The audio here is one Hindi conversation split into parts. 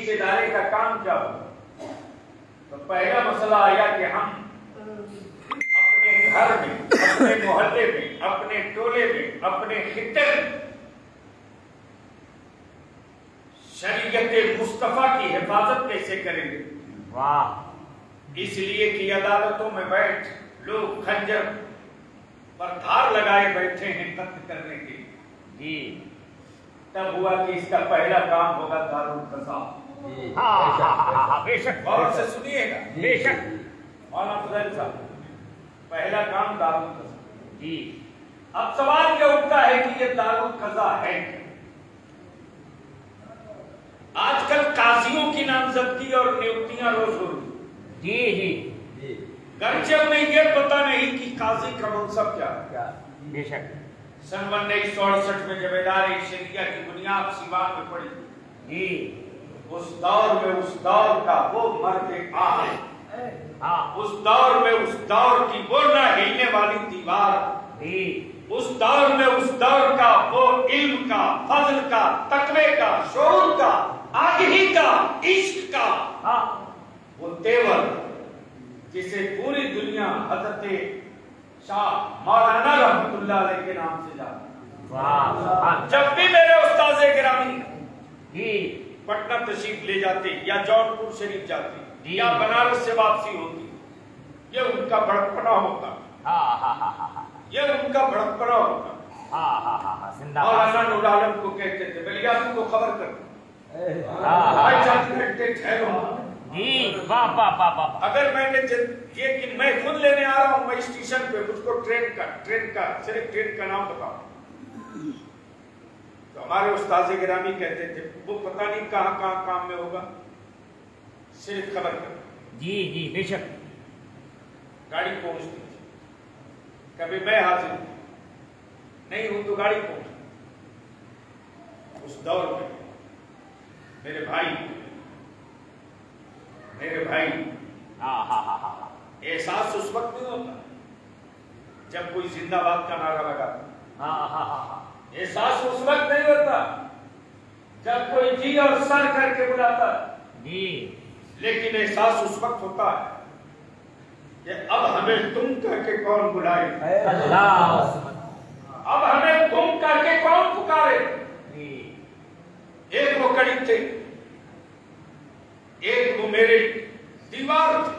इस इदारे का काम क्या होगा? तो पहला मसला आया कि हम अपने घर में, अपने मोहल्ले में, अपने टोले में, अपने खित्ते में शरीयत मुस्तफा की हिफाजत कैसे करेंगे? वाह! इसलिए कि अदालतों में बैठ लोग खंजर पर धार लगाए बैठे हैं कत्ल करने के जी। तब हुआ कि इसका पहला काम होगा दारुल कज़ा। बेशक, और से सुनिएगा, बेशक मौलाना फजल साहब, पहला काम दारुल कज़ा जी। अब सवाल यह उठता है कि ये दारुल कज़ा है। आजकल काजियों की नामजदगी और नियुक्तियां रोज हो रही जी जी। गर्चे उन्हें यह पता नहीं कि काजी का मनसब क्या है। बेशक सन 1968 में जबेदार शरिया की बुनियाद सिवान में पड़ी जी। उस दौर में उस दौर का वो मर्द आहे, उस दौर में उस दौर की वो ना हिलने वाली दीवार जी। उस दौर में उस दौर का वो इल्म का, फजल का, तकवे का, शऊर का, आगही का, इश्क का वो तेवर जिसे पूरी दुनिया हजरत शाह मौलाना रहमतुल्लाह अलैह के नाम से जाती। जब भी मेरे उस्ताद गिरामी जी पटना तशरीफ ले जाते या जौनपुर शरीफ जाते या बनारस से वापसी होती, ये उनका बड़कपना होता, ये उनका बड़कपना होता। मौलाना नूर आलम को कहते थे, बलिया तुमको खबर कर जी। अगर मैंने ये कि मैं खुद लेने आ रहा हूँ, मैं स्टेशन पे, मुझको ट्रेन का सिर्फ ट्रेन का नाम बताओ, तो हमारे उस्ताद गिरामी कहते थे वो पता नहीं कहाँ कहाँ काम में होगा, सिर्फ खबर कर जी जी। बेशक गाड़ी पहुंचती थी, कभी मैं हाजिर नहीं हूं तो गाड़ी पहुंचती। उस दौर में मेरे भाई एहसास उस वक्त नहीं होता जब कोई जिंदाबाद का नारा लगाता, एहसास उस वक्त नहीं होता जब कोई जी और सर करके बुलाता जी। लेकिन एहसास उस वक्त होता है कि अब हमें तुम करके कौन बुलाए, अब हमें तुम करके कौन पुकारे। एक वो करीब थे, एक वो मेरे दीवार थे।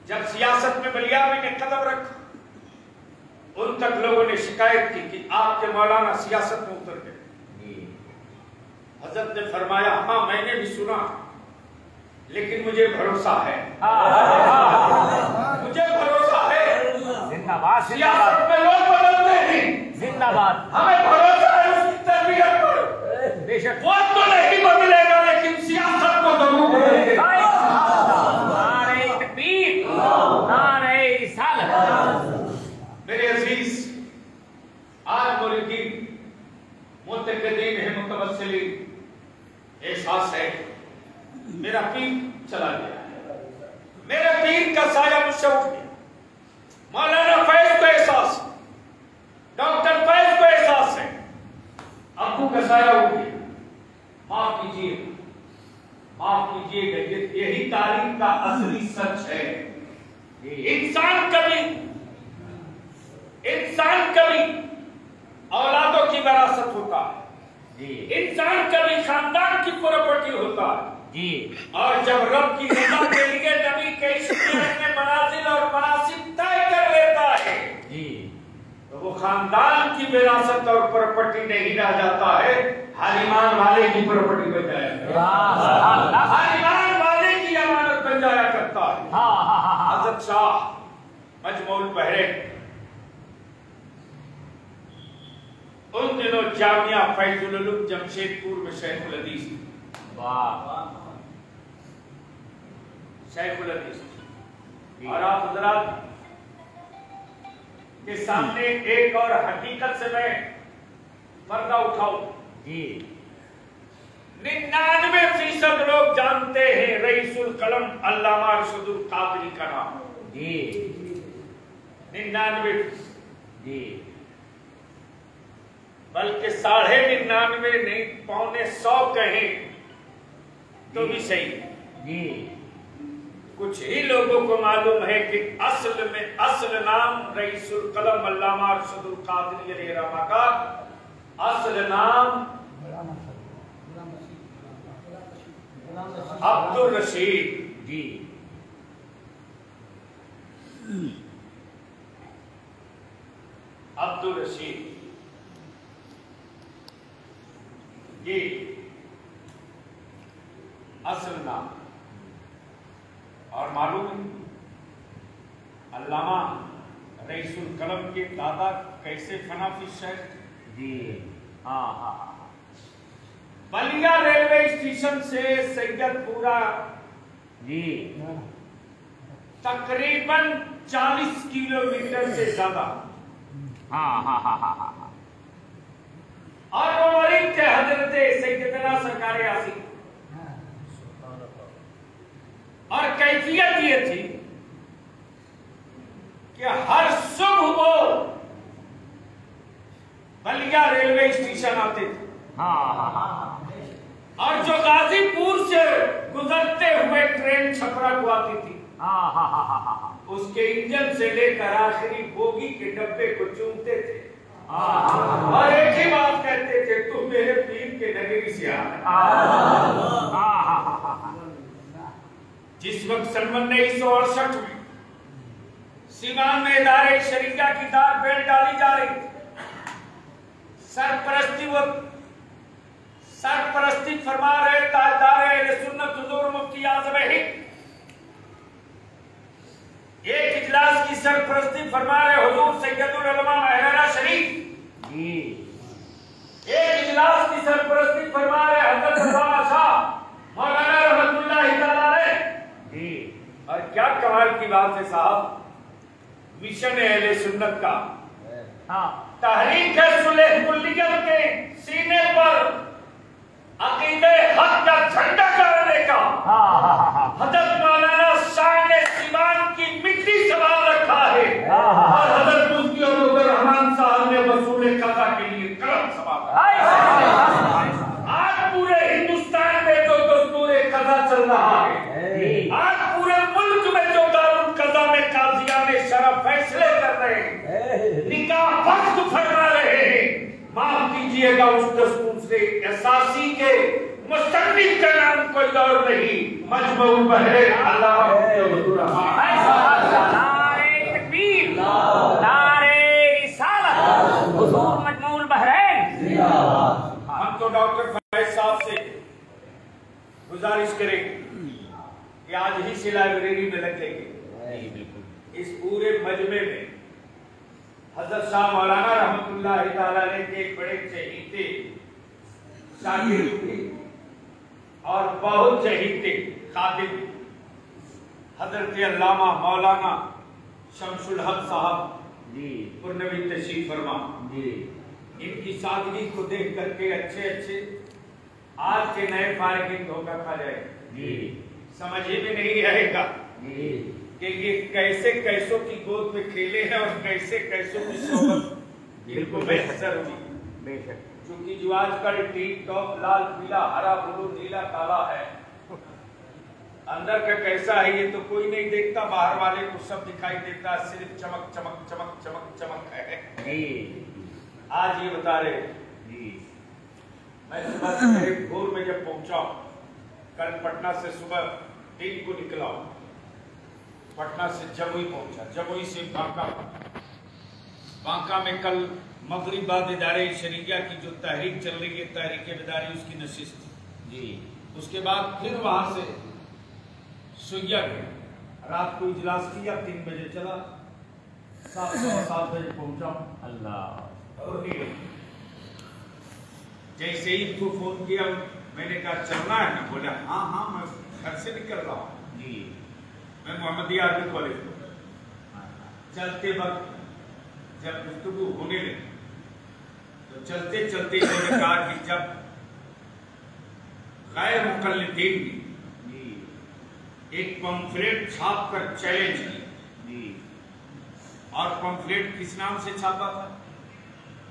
जब सियासत में बलियावी ने कदम रखा, उन तक लोगों ने शिकायत की कि आपके मौलाना सियासत में उतर गए। हजरत ने फरमाया, हाँ मैंने भी सुना, लेकिन मुझे भरोसा है, मुझे भरोसा है। जिंदाबाद, सियासत में लोग बदलते हैं, जिंदाबाद, हमें भरोसा है उसकी तरबियत पर। बेशक वो तो नहीं बदलेगा, लेकिन सियासत को जरूर बदलेगा। नारे तकबीर, नारे रिसालत। मेरे अजीज, आज मुरीदीन मुतक़द्दीन है, मुतवस्सिलीन, एहसास है मेरा पीर चला गया, मेरे पीर का साया मुझसे उठ गया। मौलाना फैज को एहसास, डॉक्टर फैज को एहसास है, अब्बू का साया उठ गया। माफ कीजिए, माफ कीजिएगा, यही तारीख का असली सच है। इंसान कभी औलादों की विरासत होता है, इंसान कभी खानदान की प्रॉपर्टी होता है जी। और जब रब की रज़ा के लिए नबी के इश्क़ में मनाजिल और मनासिब तय कर लेता है जी, तो वो खानदान की विरासत और प्रॉपर्टी नहीं रह जाता है, हर ईमान वाले की प्रॉपर्टी बन जाएगा, हर ईमान वाले की अमानत बन जाया करता है। हज़रत शाह मजमूल बहरीन उन दिनों जामिया फैजुल उलूम जमशेदपुर में शेखुल हदीस, शेखुल हदीस। और आप हज़रात के सामने एक और हकीकत से मैं पर्दा उठाऊं जी। 99% लोग जानते हैं रईसुल कलम अल्लामा अरशदुल कादरी का नाम जी। 99% जी, बल्कि 99.5 नहीं, 125 कहें तो भी सही जी। कुछ ही लोगों को मालूम है कि असल नाम रईसुल कलम अल्लामा अरशदुल कादरी अलैहिर्रहमा का असल नाम अब्दुल रशीद जी। अब्दुल रशीद ये असल नाम। और मालूम अल्लामा रईसुल कलम के दादा कैसे फना फी शहर जी। हाँ हाँ हाँ। बलिया रेलवे स्टेशन से सैयदपुरा जी। तकरीबन 40 किलोमीटर से ज्यादा। हाँ हाँ हाँ हाँ हाँ। और वो मरीज थे हजरत सैयदना सरकार यासीन। और कैफियत ये थी कि हर सुबह वो बलिया रेलवे स्टेशन आते थे। हाँ हाँ हाँ। और जो गाजीपुर से गुजरते हुए ट्रेन छपरा को आती थी, हाँ हाँ हाँ हाँ हाँ। उसके इंजन से लेकर आखिरी बोगी के डब्बे को चूमते थे हाँ। और एक ही बात कहते थे, तू मेरे पीर के नगरी से आ। जिस वक्त सन 1968 में सीवान में इदारे शरीका की दाग बेल डाली जा रही थी, सरपरस्ती फरमा रहे ताजदार अहले सुन्नत हुजूर मुफ्ती आज़म हिंद, एक इजलास की सरपरस्ती फरमा रहे हुजूर सैयदुल उलमा महराना शरीफ जी। एक इजलास की सरपरस्ती फरमा रहे हजरत अल्लामा शाह मौलाना रहमतुल्लाहि तआला अलैह जी। और क्या कमाल की बात है साहब, मिशन अहले सुन्नत का हाँ। तहरीक है सुलेह कुल्लियत के सीने पर अकीदे हक का झंडा गाड़ने का हाँ हाँ हाँ हाँ। हजरत मौलाना शाह ने सीवान की मिट्टी संभाल रखा है और हजरत मुफ्ती अब्दुल रहमान साहब ने वसूले कज़ा के लिए कलम संभाला। आज पूरे हिंदुस्तान में जो दस्तूर कज़ा चल रहा है, आज पूरे मुल्क में जो दारुल कज़ा में काज़ियाने शरअ फैसले कर रहे हैं, निकाह फस्ख फरमा रहे हैं, माफ कीजिएगा उस दस्तूर से एहसासी के मुस्तक़बिल का नाम कोई और नहीं, मजमूल बहरे अल्लामा मुफ्ती अब्दुल रहमान। नारे तकबीर, नारे रिसालत, हुजूर मजमूल बहरैन। हम तो डॉक्टर फैज साहब से गुजारिश करेंगे कि आज ही से लाइब्रेरी में लगेंगे। इस पूरे मजमे में हजरत शाह मौलाना रहमतुल्लाहि तआला अलैह के एक बड़े चहीते शागिर्द थे और बहुत चहीते खादिम हजरत अल्लामा मौलाना शमसुल हक साहब जी। पुरनवी तशरीफ फरमा जी। इनकी सादगी को देख करके अच्छे आज के नए फारिग धोखा खा जाए जी। समझ ही में नहीं रहेगा जी। कि ये कैसे कैसों की गोद में खेले हैं और कैसे कैसों की सोबत इनको बेहतर हुई। बेशक। क्योंकि जो आजकल टीप टॉप लाल पीला हरा ब्लू नीला काला है, अंदर का कैसा है ये तो कोई नहीं देखता, बाहर वाले को सब दिखाई देता, सिर्फ चमक चमक चमक चमक चमक है। जी। आज ये बता रहे जी। मैं सुबह सवेरे भोर में जब पहुंचा, कल पटना से सुबह 3 को निकला, पटना से जमुई पहुंचा, जमुई से बांका में कल मगरिब बाद इदारे शरीया की जो तहरीक चल रही है, तहरीक बेदारी, उसकी नशिस्त जी। उसके बाद फिर वहां से सुइया गए, रात को इजलास किया, 3 बजे चला, 7 बजे पहुंचा। अल्लाह। और जैसे ही तो फोन किया, मैंने कहा चलना है ना, बोला हाँ हाँ मैं घर से निकल रहा हूँ जी। मैं मोहम्मदिया आर्मी कॉलेज में। चलते वक्त जब गुफ्तगू होने लगी तो चलते चलते मैंने कहा कि जब गैर मुकल्लिदीन ने एक पंफलेट छाप कर चैलेंज की, और पंफलेट किस नाम से छापा था?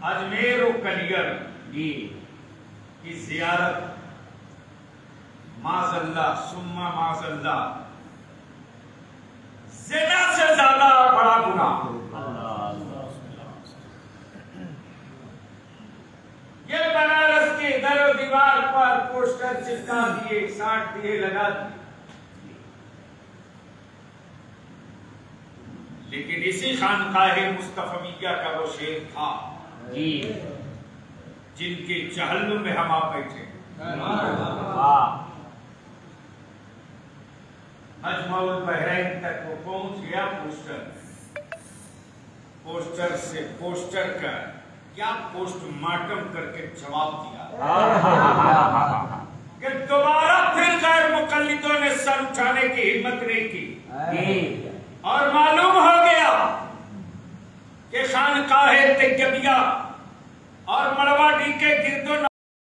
अजमेर और कलियर जी की जियारत माज़ल्ला सुम्मा माज़ल्ला, ज़िना से ज्यादा बड़ा गुनाह। ये बनारस के दर दीवार पर पोस्टर चिपका दिए, 60 दिए लगा दिए, लेकिन इसी खानकाहे मुस्तफविया का वो शेर था जी, जिनके जहन्नुम में हम आप बैठे। वाह, मजमाउल बहरैन तक वो पहुंच गया। पोस्टर से पोस्टर का क्या पोस्टमार्टम करके जवाब दिया कि दोबारा फिर गैर मुकल्लिदों ने सर उठाने की हिम्मत नहीं की।